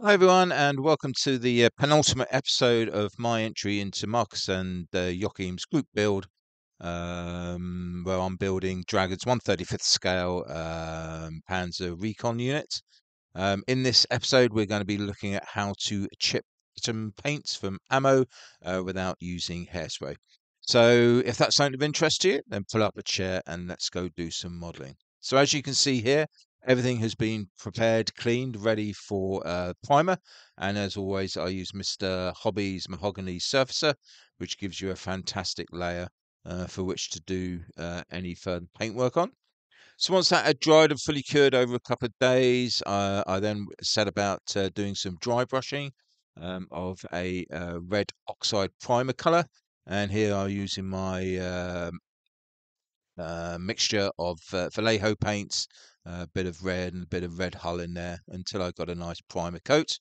Hi everyone, and welcome to the penultimate episode of my entry into Marcus and Joachim's group build, where I'm building Dragon's 1/35th scale Panzer Recon unit. In this episode, we're going to be looking at how to chip some paints from ammo without using hairspray. So, if that's something of interest to you, then pull up a chair and let's go do some modeling. So, as you can see here, everything has been prepared, cleaned, ready for primer. And as always, I use Mr. Hobby's Mahogany Surfacer, which gives you a fantastic layer for which to do any further paintwork on. So once that had dried and fully cured over a couple of days, I then set about doing some dry brushing of a red oxide primer color. And here I'm using my mixture of Vallejo paints, a bit of red and a bit of red hull in there until I got a nice primer coat.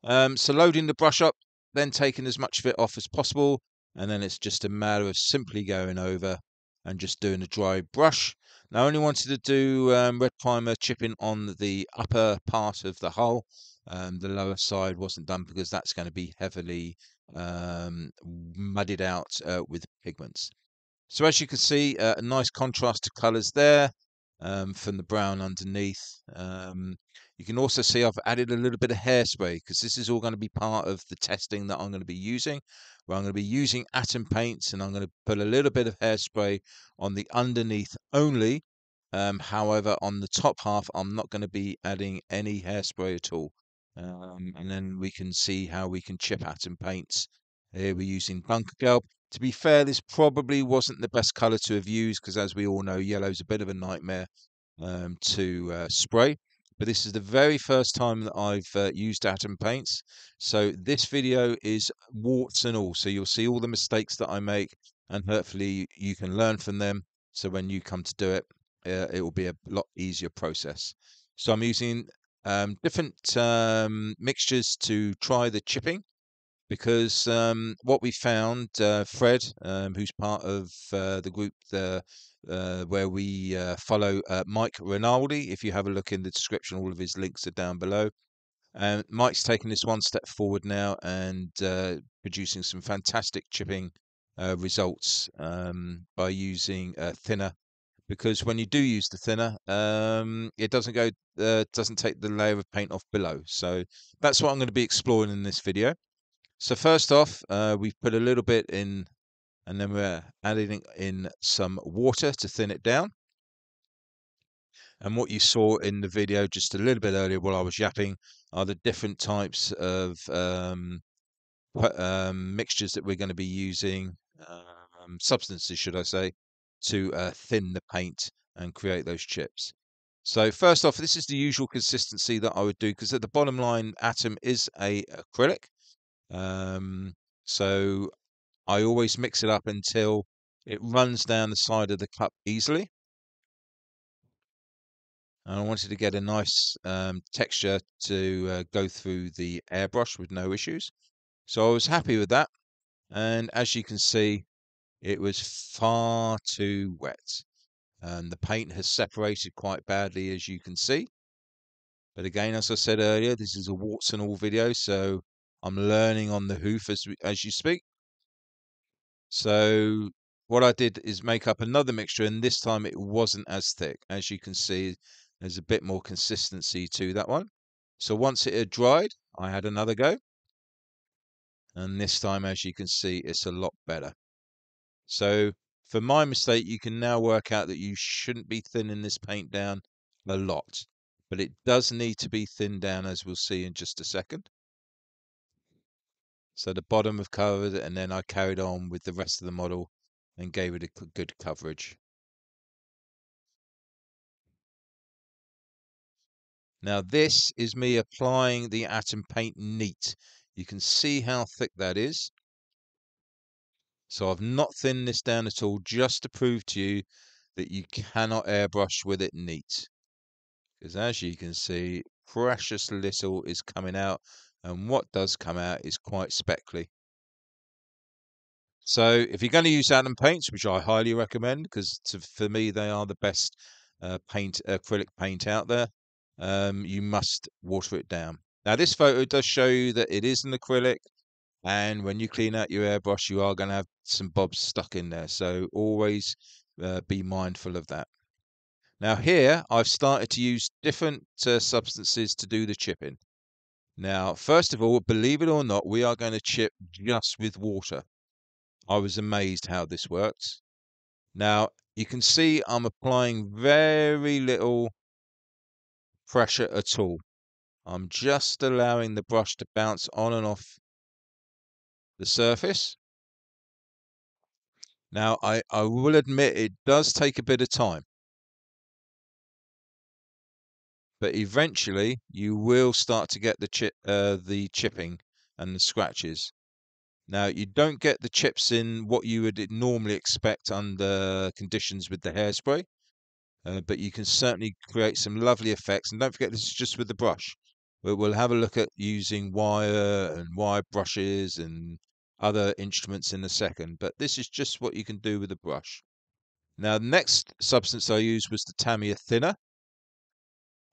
So loading the brush up, then taking as much of it off as possible, and then it's just a matter of simply going over and just doing a dry brush. Now I only wanted to do red primer chipping on the upper part of the hull. The lower side wasn't done because that's going to be heavily muddied out with pigments. So as you can see, a nice contrast to colours there from the brown underneath. You can also see I've added a little bit of hairspray because this is all going to be part of the testing that I'm going to be using, where I'm going to be using atom paints and I'm going to put a little bit of hairspray on the underneath only. However, on the top half, I'm not going to be adding any hairspray at all. And then we can see how we can chip atom paints. Here we're using Bunker Gelb. To be fair, this probably wasn't the best color to have used because, as we all know, yellow's a bit of a nightmare to spray. But this is the very first time that I've used atom paints. So this video is warts and all. So you'll see all the mistakes that I make, and hopefully you can learn from them. So when you come to do it, it will be a lot easier process. So I'm using different mixtures to try the chipping because what we found, Fred, who's part of the group where we follow Mike Rinaldi. If you have a look in the description, all of his links are down below. And Mike's taken this one step forward now and producing some fantastic chipping results by using thinner. Because when you do use the thinner, it doesn't take the layer of paint off below. So that's what I'm going to be exploring in this video. So first off, we've put a little bit in, and then we're adding in some water to thin it down. And what you saw in the video just a little bit earlier while I was yapping are the different types of mixtures that we're going to be using, substances, should I say, to thin the paint and create those chips. So first off, this is the usual consistency that I would do because at the bottom line, Atom is a acrylic. So I always mix it up until it runs down the side of the cup easily. And I wanted to get a nice texture to go through the airbrush with no issues. So I was happy with that. And as you can see, it was far too wet. And the paint has separated quite badly, as you can see. But again, as I said earlier, this is a warts and all video, so I'm learning on the hoof as you speak. So what I did is make up another mixture, and this time it wasn't as thick. As you can see, there's a bit more consistency to that one. So once it had dried, I had another go. And this time, as you can see, it's a lot better. So for my mistake, you can now work out that you shouldn't be thinning this paint down a lot. But it does need to be thinned down, as we'll see in just a second. So the bottom have covered, and then I carried on with the rest of the model and gave it a good coverage. Now this is me applying the atom paint neat. You can see how thick that is. So I've not thinned this down at all, just to prove to you that you cannot airbrush with it neat. Because as you can see, precious little is coming out, and what does come out is quite speckly. So if you're going to use atom paints, which I highly recommend, because for me they are the best acrylic paint out there, you must water it down. Now this photo does show you that it is an acrylic, and when you clean out your airbrush, you are going to have some bobs stuck in there. So always be mindful of that. Now here, I've started to use different substances to do the chipping. Now, first of all, believe it or not, we are going to chip just with water. I was amazed how this works. Now, you can see I'm applying very little pressure at all. I'm just allowing the brush to bounce on and off the surface. Now, I will admit it does take a bit of time, but eventually you will start to get the chipping and the scratches. Now, you don't get the chips in what you would normally expect under conditions with the hairspray, but you can certainly create some lovely effects. And don't forget, this is just with the brush. We'll have a look at using wire and wire brushes and other instruments in a second, but this is just what you can do with a brush. Now, the next substance I used was the Tamiya thinner.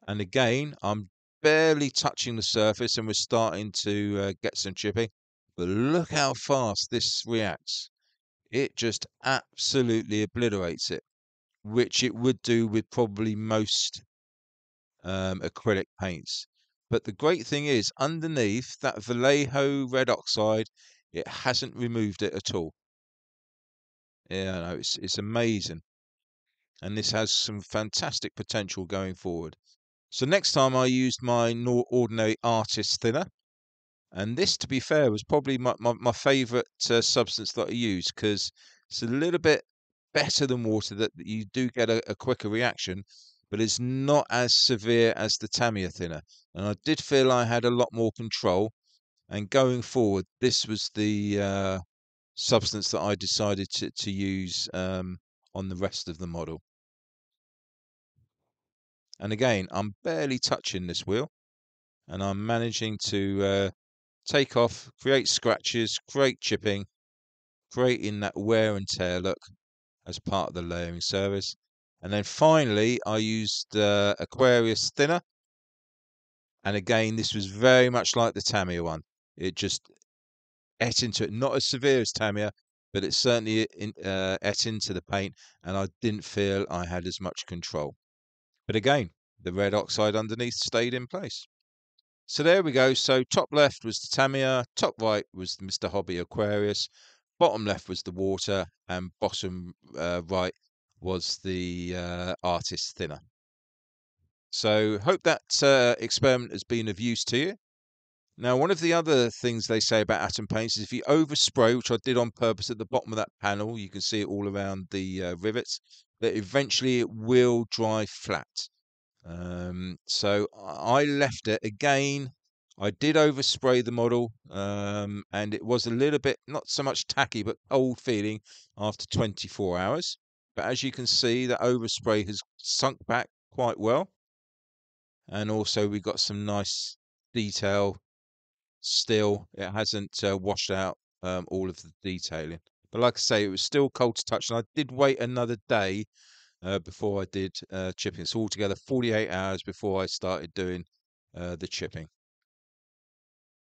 And again, I'm barely touching the surface and we're starting to get some chipping. But look how fast this reacts. It just absolutely obliterates it, which it would do with probably most acrylic paints. But the great thing is, underneath that Vallejo red oxide, it hasn't removed it at all. Yeah, no, it's amazing. And this has some fantastic potential going forward. So next time I used my ordinary artist thinner. And this, to be fair, was probably my favourite substance that I use because it's a little bit better than water, that you do get a quicker reaction, but it's not as severe as the Tamiya thinner. And I did feel I had a lot more control. And going forward, this was the substance that I decided to use on the rest of the model. And again, I'm barely touching this wheel, and I'm managing to take off, create scratches, create chipping, creating that wear and tear look as part of the layering service. And then finally, I used Aquarius thinner. And again, this was very much like the Tamiya one. It just ate into it, not as severe as Tamiya, but it certainly ate into the paint, and I didn't feel I had as much control. But again, the red oxide underneath stayed in place. So there we go. So top left was the Tamiya, top right was the Mr. Hobby Aquarius, bottom left was the water, and bottom right was the artist thinner. So hope that experiment has been of use to you. Now, one of the other things they say about atom paints is if you overspray, which I did on purpose at the bottom of that panel, you can see it all around the rivets, that eventually it will dry flat. So I left it again. I did overspray the model, and it was a little bit, not so much tacky, but cold feeling after 24 hours. But as you can see, that overspray has sunk back quite well. And also we got some nice detail still. It hasn't washed out all of the detailing. But like I say, it was still cold to touch, and I did wait another day before I did chipping. So altogether 48 hours before I started doing the chipping.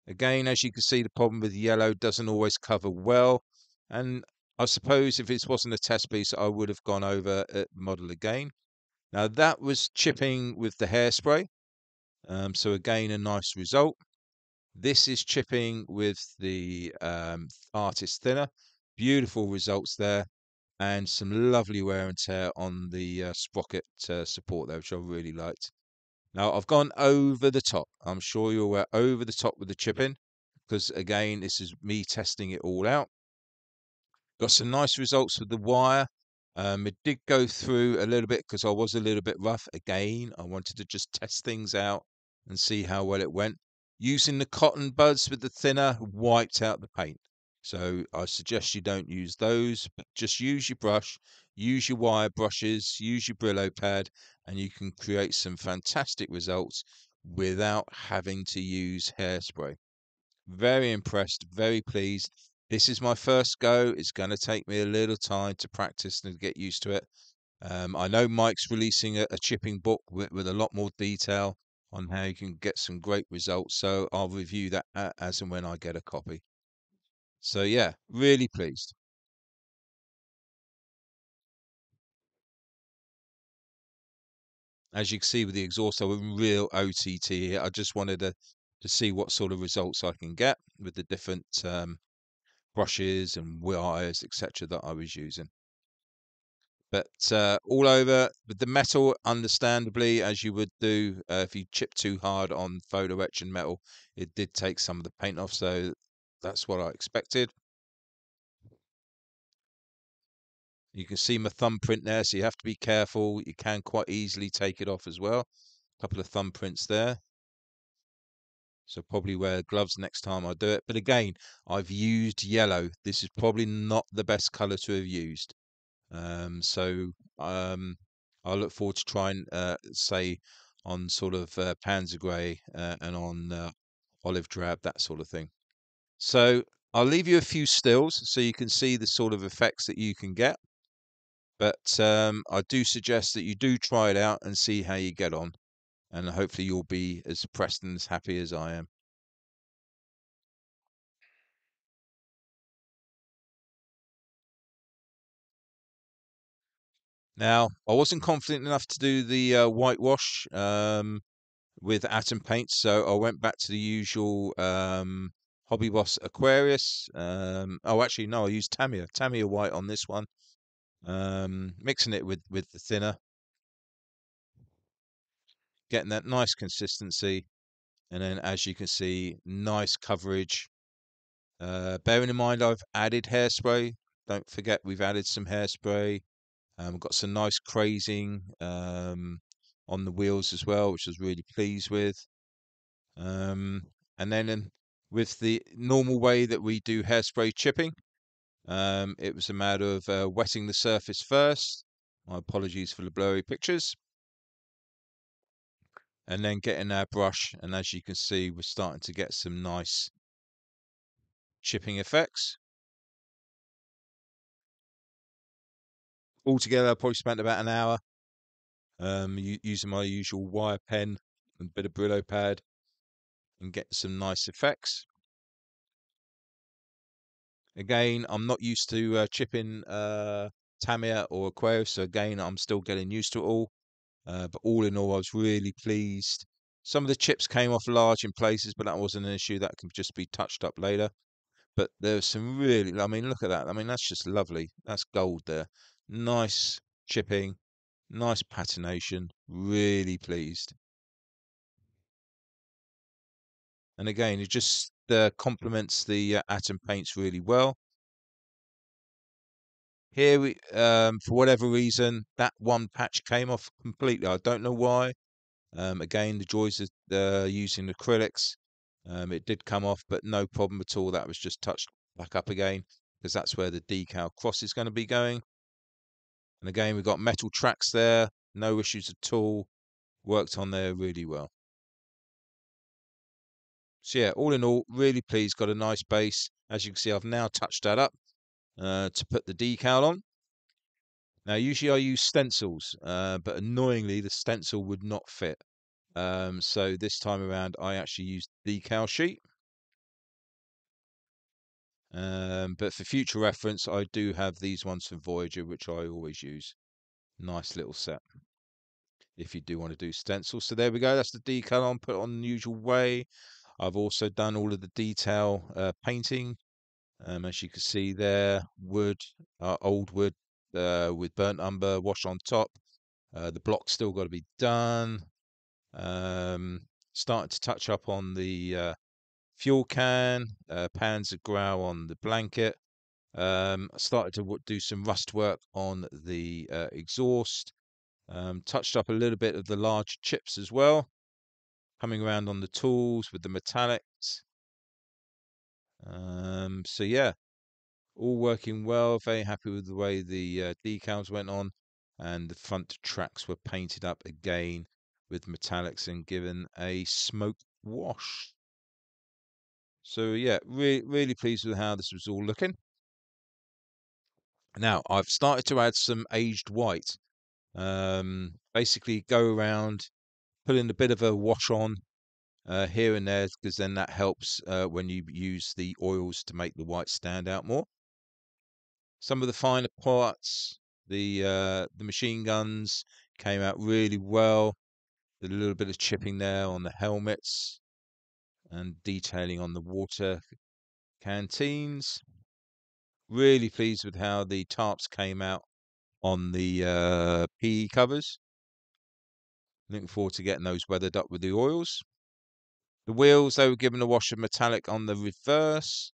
Again, as you can see, the problem with yellow doesn't always cover well. And I suppose if this wasn't a test piece, I would have gone over the model again. Now that was chipping with the hairspray. So again, a nice result. This is chipping with the artist thinner. Beautiful results there, and some lovely wear and tear on the sprocket support there, which I really liked. Now I've gone over the top. I'm sure you're aware, over the top with the chipping, because again, this is me testing it all out. Got some nice results with the wire. It did go through a little bit because I was a little bit rough. Again, I wanted to just test things out and see how well it went. Using the cotton buds with the thinner wiped out the paint. So I suggest you don't use those, but just use your brush, use your wire brushes, use your Brillo pad, and you can create some fantastic results without having to use hairspray. Very impressed, very pleased. This is my first go. It's going to take me a little time to practice and get used to it. I know Mike's releasing a chipping book with a lot more detail. on how you can get some great results. So I'll review that as and when I get a copy. So yeah, really pleased. As you can see with the exhaust, I'm a real OTT here. I just wanted to see what sort of results I can get with the different brushes and wires, etc., that I was using. But all over with the metal, understandably, as you would do if you chip too hard on photo etch and metal, it did take some of the paint off. So that's what I expected. You can see my thumbprint there, so you have to be careful. You can quite easily take it off as well. A couple of thumbprints there. So probably wear gloves next time I do it. But again, I've used yellow. This is probably not the best color to have used. So I look forward to trying, say, on sort of Panzer Grey and on olive drab, that sort of thing. So I'll leave you a few stills so you can see the sort of effects that you can get. But I do suggest that you do try it out and see how you get on. And hopefully you'll be as impressed and as happy as I am. Now, I wasn't confident enough to do the whitewash with Atom Paint, so I went back to the usual Hobby Boss Aquarius. Oh, actually, no, I used Tamiya white on this one, mixing it with the thinner, getting that nice consistency, and then as you can see, nice coverage. Bearing in mind I've added hairspray. Don't forget we've added some hairspray. We've got some nice crazing on the wheels as well, which I was really pleased with. And then with the normal way that we do hairspray chipping, it was a matter of wetting the surface first. My apologies for the blurry pictures. And then getting our brush, and as you can see, we're starting to get some nice chipping effects. Altogether, I probably spent about an hour using my usual wire pen and a bit of Brillo pad and getting some nice effects. Again, I'm not used to chipping Tamiya or Aquarius, so again, I'm still getting used to it all. But all in all, I was really pleased. Some of the chips came off large in places, but that wasn't an issue. That can just be touched up later. But there's some really, I mean, look at that. I mean, that's just lovely. That's gold there. Nice chipping, nice patination. Really pleased. And again, it just complements the Atom paints really well. Here we, for whatever reason, that one patch came off completely. I don't know why. Again, the joys of using acrylics. It did come off, but no problem at all. That was just touched back up again because that's where the decal cross is going to be going. And again, we've got metal tracks there. No issues at all. Worked on there really well. So yeah, all in all, really pleased. Got a nice base. As you can see, I've now touched that up to put the decal on. Now, usually I use stencils, but annoyingly, the stencil would not fit. So this time around, I actually used decal sheet. But for future reference, I do have these ones from Voyager, which I always use. Nice little set if you do want to do stencils. So there we go. That's the decal on, put on the usual way. I've also done all of the detail painting. As you can see there, wood, old wood with burnt umber, wash on top. The block's still got to be done. Starting to touch up on the fuel can, Panzer Grau on the blanket. I started to do some rust work on the exhaust. Touched up a little bit of the larger chips as well. Coming around on the tools with the metallics. So yeah, all working well. Very happy with the way the decals went on, and the front tracks were painted up again with metallics and given a smoke wash. So yeah, really pleased with how this was all looking. Now I've started to add some aged white. Basically go around putting a bit of a wash on here and there, because then that helps when you use the oils to make the white stand out more. Some of the finer parts, the machine guns came out really well. Did a little bit of chipping there on the helmets and detailing on the water canteens. Really pleased with how the tarps came out on the PE covers. Looking forward to getting those weathered up with the oils. The wheels, they were given a wash of metallic on the reverse.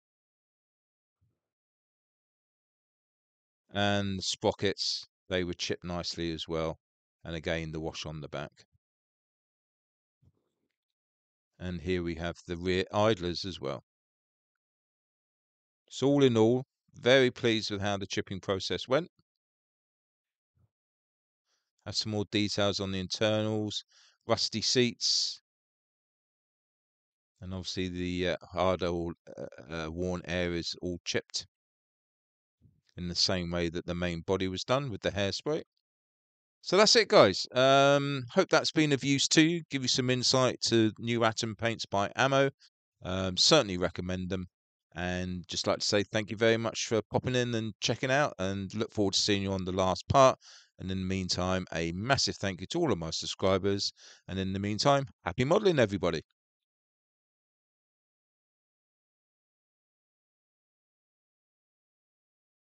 And the sprockets, they were chipped nicely as well. And again, the wash on the back. And here we have the rear idlers as well. So all in all, very pleased with how the chipping process went. Have some more details on the internals, rusty seats, and obviously the harder worn areas all chipped in the same way that the main body was done with the hairspray. So that's it, guys. Hope that's been of use to you. Give you some insight to new Atom paints by Ammo. Certainly recommend them. And just like to say thank you very much for popping in and checking out, and look forward to seeing you on the last part. And in the meantime, a massive thank you to all of my subscribers. And in the meantime, happy modeling, everybody.